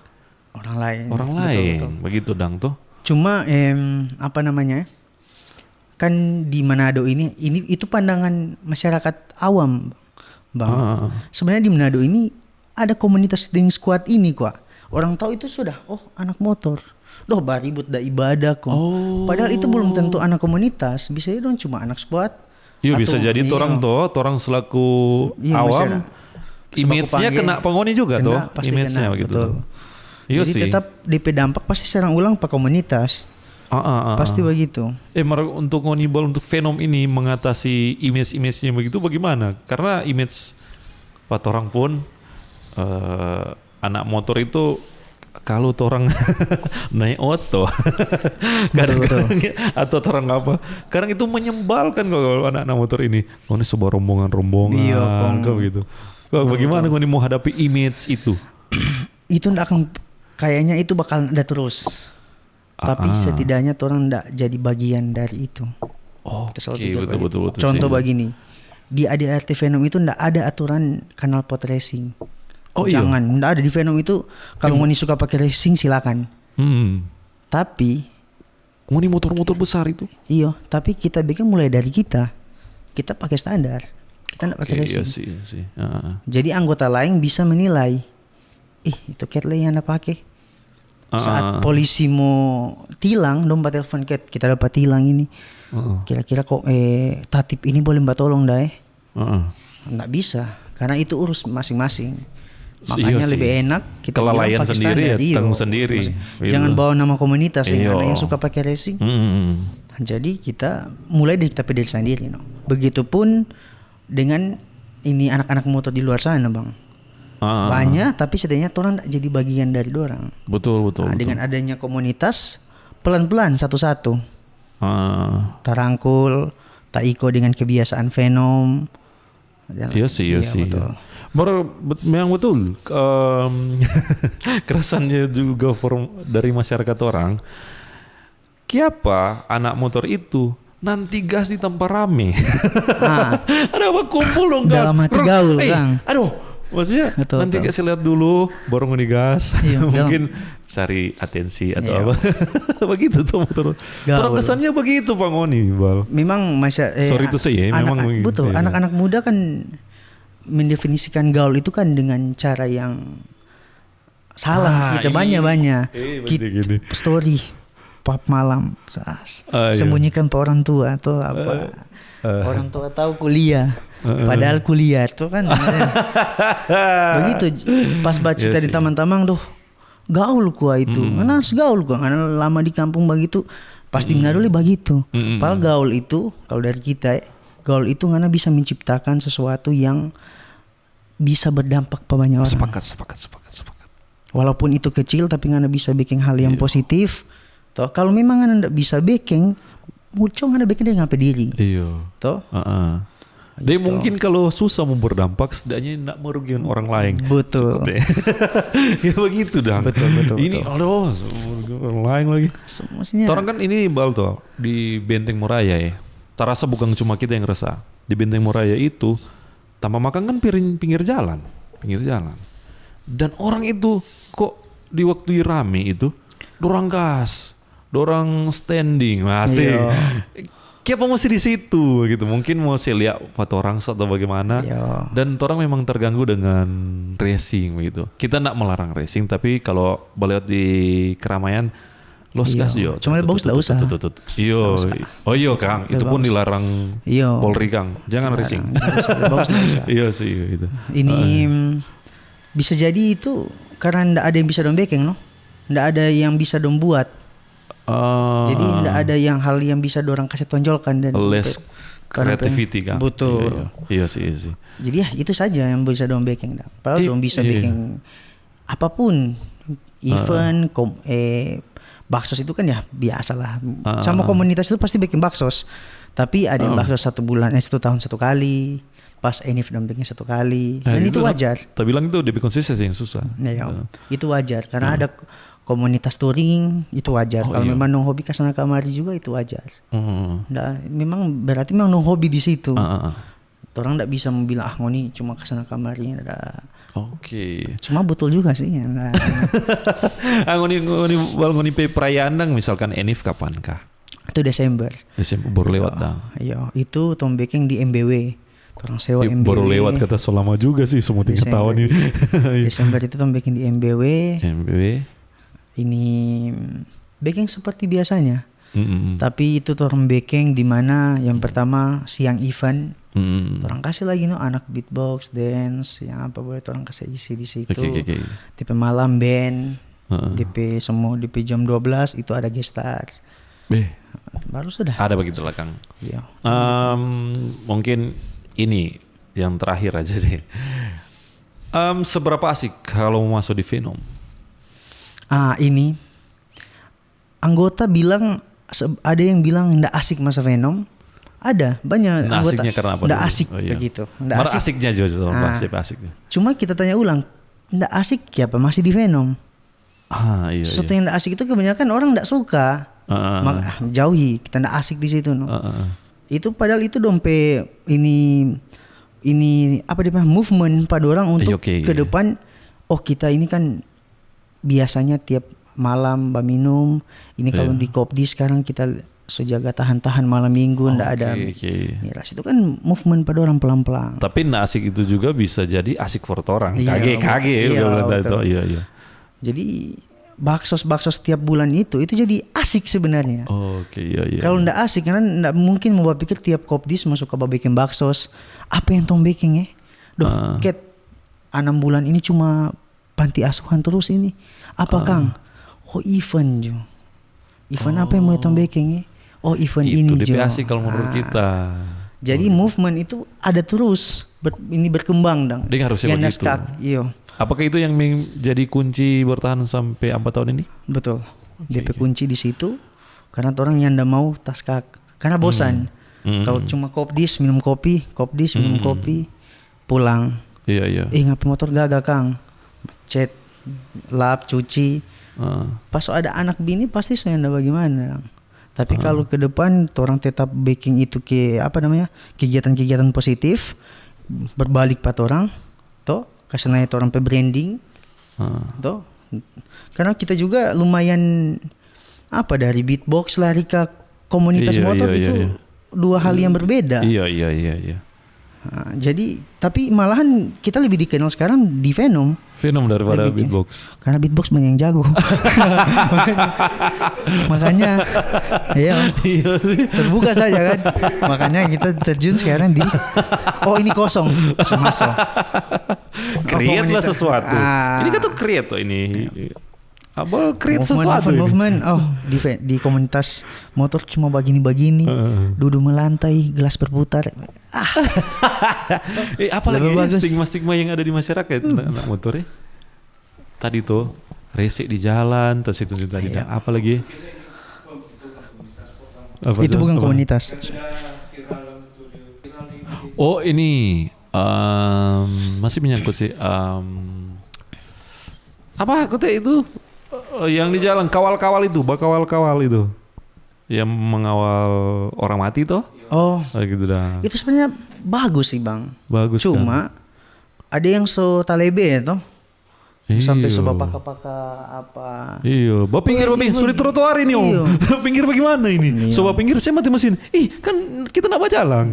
B: lain.
A: lain. Begitu dang tuh.
B: Cuma apa namanya? Kan di Manado ini itu pandangan masyarakat awam, Bang. Sebenarnya di Manado ini ada komunitas ding squad ini kok. Orang tahu itu sudah, oh anak motor. Doh baribut dah ibadah kok. Padahal itu belum tentu anak komunitas, bisa jadi dong cuma anak squad.
A: Iya bisa
B: Atau-
A: jadi torang toh, torang selaku
B: Iya, masih
A: awam
B: ada.
A: image-nya
B: Sembako
A: kena penghuni juga
B: Kena,
A: toh,
B: pasti
A: image-nya
B: kena,
A: begitu.
B: betul.
A: Iya
B: Jadi
A: sih.
B: tetap DP dampak pasti serang ulang ke komunitas. Pasti begitu.
A: Untuk ngonibal untuk Venom ini mengatasi image-image-nya begitu bagaimana? Karena image orang pun anak motor itu kalau orang naik oto kadang-kadang atau orang apa, kadang itu menyebalkan kalau anak motor ini. Ini sebuah rombongan kok gitu. Bagaimana kau mau hadapi image itu?
B: Itu ndak akan, kayaknya itu bakal ada terus. Tapi setidaknya orang ndak jadi bagian dari itu.
A: Betul.
B: Contoh begini, di ADRT Venom itu ndak ada aturan kanal pot racing. Jangan, ndak ada di Venom itu. Kalau ngoni suka pakai racing silakan. Tapi
A: ngoni motor-motor besar itu.
B: Iya, tapi kita bikin mulai dari kita pakai standar. Kita ndak pakai racing.
A: Iya sih.
B: Jadi anggota lain bisa menilai, itu Catley yang anda pakai. Saat polisi mau tilang, dong telepon Cat, kita dapat tilang ini. Kira-kira kok tatip ini boleh mbak tolong dah nggak bisa, karena itu urus masing-masing. Makanya lebih enak kita
A: kelalaian
B: pakai
A: sendiri
B: standar.
A: ya, tanggung sendiri.
B: Jangan bawa nama komunitas yang suka pakai racing. Jadi kita mulai dari kita pedal sendiri. Begitupun dengan ini anak-anak motor di luar sana bang. Banyak, tapi setidaknya orang jadi bagian dari orang.
A: Betul.
B: Dengan adanya komunitas, pelan-pelan satu-satu terangkul, tak iko dengan kebiasaan Venom.
A: Iya sih.
B: Betul.
A: Memang betul. Kerasannya juga dari masyarakat orang. Kiapa anak motor itu nanti gas di tempat rame. Ada apa kumpul dong gas.
B: Dalam hati gaul, Kang.
A: Maksudnya nanti kasih lihat dulu baru ngegas. Mungkin cari atensi atau apa. Begitu tuh motor. Orang kesannya begitu Bang Oni, Bal.
B: Memang
A: sorry to say ya, memang
B: betul. Anak-anak muda kan mendefinisikan gaul itu kan dengan cara yang salah. Kita banyak. Story pap malam, sembunyikan pak orang tua atau apa. Orang tua tahu kuliah. Padahal kuliah itu kan begitu. Pas baca dari teman-teman gaul gua itu. Karena harus gaul gua, karena lama di kampung begitu. Pasti benar dulu begitu. Padahal gaul itu kalau dari kita, gaul itu karena bisa menciptakan sesuatu yang bisa berdampak pada banyak orang.
A: Sepakat.
B: Walaupun itu kecil tapi karena bisa bikin hal yang positif. Toh kalau memang anda bisa bikin, muncul anda bikin dia ngapa diri. Toh.
A: Dia mungkin kalau susah mau berdampak, setidaknya tidak merugikan orang lain.
B: Betul.
A: Ya begitu dah.
B: Betul.
A: Ini orang lain lagi. Orang kan ini Bal tuh di Benteng Moraya ya. Terasa bukan cuma kita yang resah. Di Benteng Moraya itu tanpa makan kan pinggir jalan. Dan orang itu kok di waktu rame itu dorang gas, dorang standing masih. Kenapa masih di situ gitu? Mungkin mau saya lihat foto orang atau bagaimana. Dan orang memang terganggu dengan racing begitu. Kita nak melarang racing, tapi kalau balik di keramaian, los gas yo.
B: Cuma bagus tak usah.
A: Iya Kang, itu pun dilarang Polri Kang. Jangan racing.
B: Bagus tak usah.
A: Iya sih itu.
B: Ini bisa jadi itu karena ndak ada yang bisa dong backing ndak ada yang bisa dong buat. Jadi tidak ada hal yang bisa dorang kasih tonjolkan dan
A: less creativity kan.
B: Betul.
A: Iya sih.
B: Jadi itu saja yang bisa dorang backing. Padahal dorang bisa backing apapun, event, baksos itu kan ya biasalah. Sama komunitas itu pasti backing baksos. Tapi ada yang baksos 1 bulan, 1 tahun 1 kali. Pas Enif dong bikin 1 kali. Dan itu wajar.
A: Tapi bilang itu lebih konsisten yang susah.
B: Itu wajar karena ada komunitas touring, itu wajar. Kalau memang nong hobi kesana kemari juga itu wajar. Memang berarti memang nong hobi di situ. Orang tidak bisa bilang ngoni cuma kesana kemari. Cuma betul juga sih.
A: ngoni perayaan dang misalkan Enif kapankah?
B: Itu Desember
A: baru lewat dang.
B: Iya, itu tom baking di MBW. Orang sewa MBW.
A: Baru lewat kata selama juga sih semua 3 tahun ini.
B: Desember itu tom baking di MBW. Ini baking seperti biasanya. Tapi itu orang baking di mana yang pertama siang event. Orang kasih lagi anak beatbox, dance, yang apa boleh orang kasih isi di situ. DP malam band, DP semua DP jam 12 itu ada guest star. Baru sudah.
A: Ada begitu lah Kang.
B: Iya.
A: Mungkin ini yang terakhir aja deh. Seberapa asik kalau masuk di Venom?
B: Ini anggota bilang ada yang bilang nggak asik masa Venom. Ada banyak
A: Nah,
B: anggota
A: asiknya karena apa
B: nggak
A: dulu?
B: asik begitu. Nggak asik.
A: Asiknya juga asiknya.
B: Cuma kita tanya ulang, nggak asik ya apa masih di Venom?
A: Iya.
B: Sesuatu yang nggak asik itu kebanyakan orang nggak suka. Maka jauhi, kita nggak asik di situ. Itu padahal itu dompe ini apa dia movement pada orang untuk ke depan. Oh kita ini kan biasanya tiap malam minum. Ini kalau di Kopdi sekarang kita sejaga tahan-tahan malam minggu ndak ada miras. Itu kan movement pada orang pelan-pelan.
A: Tapi nggak asik itu juga bisa jadi asik for orang.
B: Iya,
A: Iya.
B: Jadi baksos setiap bulan itu jadi asik sebenarnya.
A: Iya.
B: Kalau ndak asik karena ndak mungkin mau pikir tiap Kopdis masuk ke bikin baksos. Apa yang tong baking Ket 6 bulan ini cuma panti asuhan terus ini. Apa Kang? Event jo. Event apa yang mau tong baking event
A: itu
B: ini
A: jo. Itu
B: jo.
A: asik kalau menurut kita.
B: Jadi movement itu ada terus ini berkembang dong.
A: Dia harusnya begitu.
B: Iya.
A: Apakah itu yang menjadi kunci bertahan sampai 4 tahun ini?
B: Betul. DP kunci di situ karena orang yang ndak mau taskak karena bosan. Kalau cuma kopdis minum kopi, minum kopi, pulang.
A: Iya.
B: Ngapain motor gagal Kang? Cat, lap, cuci. Pas ada anak bini pasti saya ndak bagaimana. Tapi kalau ke depan orang tetap baking itu ke kegiatan-kegiatan positif berbalik pat orang toh kasih naik orang pe branding toh karena kita juga lumayan dari beatbox lari ke komunitas motor itu dua hal yang berbeda.
A: Iya.
B: Jadi tapi malahan kita lebih dikenal sekarang di Venom
A: daripada beatbox.
B: Karena beatbox banyak yang jago. Makanya terbuka saja kan. Makanya kita terjun sekarang di ini kosong masuk.
A: Create lah sesuatu. Ini kan tuh create tuh ini. Abang create sesuatu
B: movement. Di komunitas motor cuma begini duduk melantai, gelas berputar.
A: Apalagi stigma yang ada di masyarakat anak motor ya. Tadi tuh resik di jalan, terus itu tadi. Apalagi?
B: Itu bukan komunitas.
A: Ini masih menyangkut sih. Apa kata itu? Yang di jalan kawal-kawal itu yang mengawal orang mati toh? Gitu dah.
B: Itu sebenarnya bagus sih Bang.
A: Bagus.
B: Cuma ada yang so talebe toh. Sampai so paka apa.
A: Iya, pinggir sudah trotoar ini pinggir bagaimana ini? Sobat pinggir saya mati mesin. Kan kita nak jalan.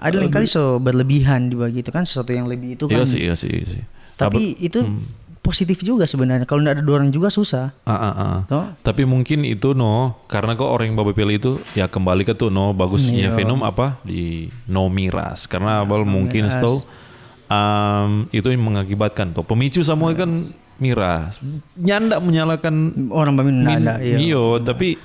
B: Ada lain kali so berlebihan begitu kan sesuatu yang lebih itu kan.
A: Iya sih.
B: Tapi itu positif juga sebenarnya. Kalau tidak ada dua orang juga susah.
A: Tapi mungkin itu karena kok orang yang bapak pilih itu ya kembali ke tuh bagusnya Venom apa di miras karena abal mungkin tahu itu yang mengakibatkan tuh pemicu semua kan miras. Nyanda menyalakan
B: orang peminum
A: tapi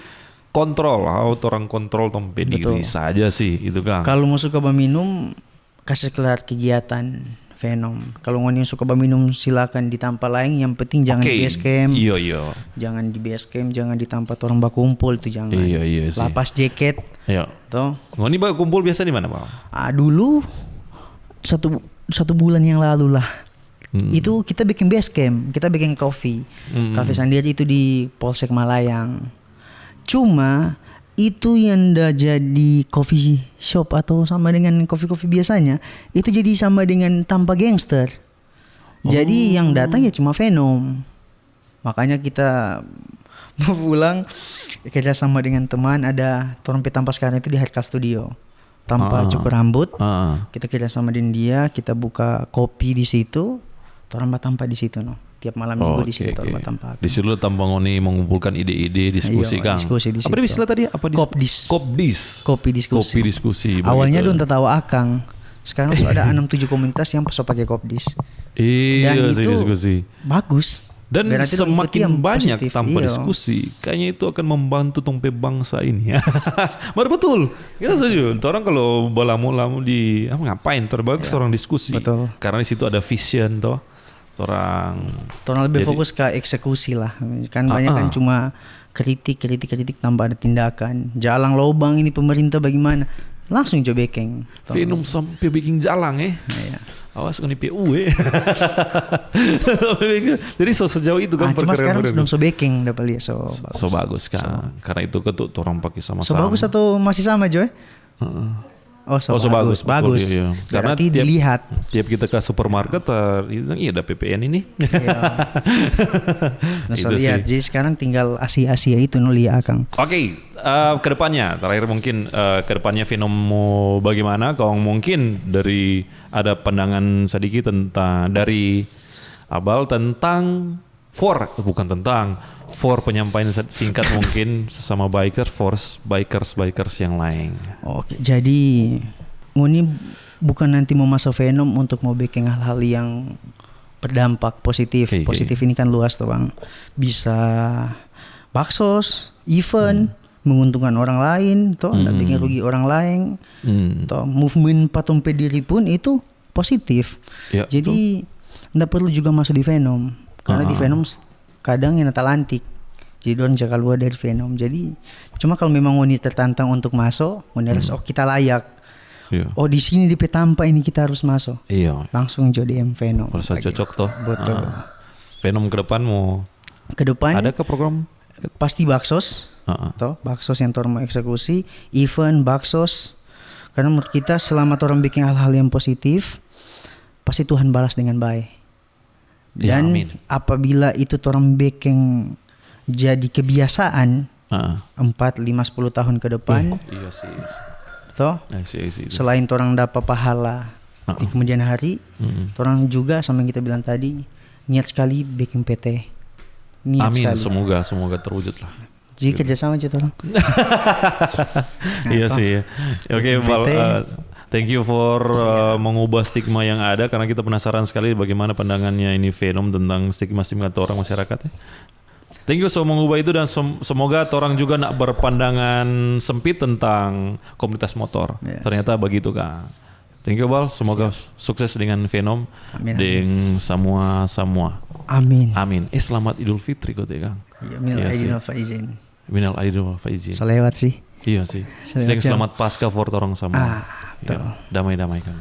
A: kontrol orang kontrol tempe diri saja sih itu kan.
B: Kalau mau suka minum kasih kelar kegiatan Venom. Kalau ngoni suka minum silakan di tempat lain. Yang penting jangan di base camp.
A: Iya.
B: Jangan di base camp, jangan di tempat orang bakumpul itu jangan.
A: Iya.
B: Lapas jaket.
A: Iya.
B: Toh.
A: Ngoni bakumpul biasa di mana, Bang?
B: Dulu satu bulan yang lalu lah. Itu kita bikin base camp, kita bikin coffee. Cafe Sendiri itu di Polsek Malayang. Cuma itu yang udah jadi coffee shop atau sama dengan coffee biasanya itu jadi sama dengan tanpa gangster. Jadi yang datang ya cuma Venom. Makanya kita mau pulang kerja sama dengan teman ada trompet tanpa sekarang itu di Haircut Studio tanpa cukur rambut. Kita kerja sama dengan dia, kita buka kopi di situ, tanpa di situ tiap malam minggu di situ tanpa.
A: Di situ tanpa ngoni mengumpulkan ide-ide diskusi Kang.
B: Diskusi di situ.
A: Apa istilah tadi? Apa
B: Kopdis. Kopi
A: diskusi.
B: Awalnya dong tertawa Akang. Sekarang sudah ada 6-7 komunitas yang pakai Kopdis.
A: Dan
B: itu
A: diskusi.
B: Bagus.
A: Dan
B: Berarti lo ikuti
A: semakin
B: yang
A: banyak
B: positif,
A: tanpa
B: iya.
A: diskusi, kayaknya itu akan membantu tong pe bangsa ini. Baru betul. Kita setuju. Orang kalau balamu-lamu di ngapain? Terbagus orang diskusi.
B: Betul.
A: Karena di situ ada vision toh. Orang
B: lebih fokus ke eksekusi lah. Kan banyak kan cuma kritik tanpa ada tindakan. Jalan lobang ini pemerintah bagaimana? Langsung coba backing.
A: Venom sampai bikin jalan
B: Iya.
A: Awas kan PU Jadi sejauh itu kan
B: Cuma sekarang
A: perkara-perkara.
B: sudah backing dapat lihat bagus.
A: So bagus kan. Karena itu ketut orang pakai sama-sama.
B: So bagus atau masih sama Joy? So bagus.
A: betul, iya. Karena
B: Berarti dilihat.
A: Tiap kita ke supermarket, iya ada PPN ini.
B: Iya.
A: Itu
B: lihat.
A: sih.
B: Jadi sekarang tinggal Asia itu lihat Kang.
A: Oke, kedepannya terakhir mungkin kedepannya Venom mau bagaimana? Kalau mungkin dari ada pandangan sedikit tentang dari Abal tentang for penyampaian singkat mungkin sesama bikers yang lain.
B: Oke, jadi ini bukan nanti mau masuk Venom untuk mau bikin hal-hal yang berdampak positif.
A: Oke.
B: Positif ini kan luas tuh Bang. Bisa baksos, event, menguntungkan orang lain, toh nggak bikin rugi orang lain, toh movement patung pediri pun itu positif.
A: Ya,
B: Jadi nggak perlu juga masuk di Venom, karena di Venom kadang yang talantik. Jadi orang jangan keluar dari Venom. Jadi cuma kalau memang wanita tertantang untuk masuk, wanita kita layak.
A: Iya.
B: Oh di sini di Petampa ini kita harus masuk.
A: Iya.
B: Langsung jadi Venom.
A: Merasa cocok toh.
B: Betul.
A: Venom ke depan mau
B: Ke depan
A: ada ke program?
B: pasti baksos. Toh baksos yang orang mau eksekusi, event baksos. Karena menurut kita selama orang bikin hal-hal yang positif, pasti Tuhan balas dengan baik.
A: Ya,
B: Dan
A: amin.
B: apabila itu orang bikin jadi kebiasaan 4, 5, 10 tahun ke depan,
A: Iya sih.
B: toh
A: Iya.
B: selain orang dapat pahala di kemudian hari, orang juga sama yang kita bilang tadi niat sekali bikin PT. Niat
A: Amin.
B: sekali.
A: Semoga terwujud lah.
B: Jadi kerjasama aja orang.
A: Iya sih. Oke,
B: Bikin
A: Bal.
B: PT.
A: Thank you for mengubah stigma yang ada karena kita penasaran sekali bagaimana pandangannya ini Venom tentang stigma-stigma orang masyarakat ya. Thank you so mengubah itu dan semoga orang juga nak berpandangan sempit tentang komunitas motor.
B: Yes.
A: Ternyata begitu Kak. Thank you Bal, semoga sukses dengan Venom dengan semua.
B: Amin.
A: Amin. Selamat Idul Fitri kok Kang.
B: Iya, minal
A: Iya sih.
B: aidin wal faizin.
A: Minal aidin wal faizin.
B: Selewat sih.
A: Iya sih.
B: Selamat
A: Selamat Pasca for orang sama.
B: Betul.
A: Ya, damai-damai kan.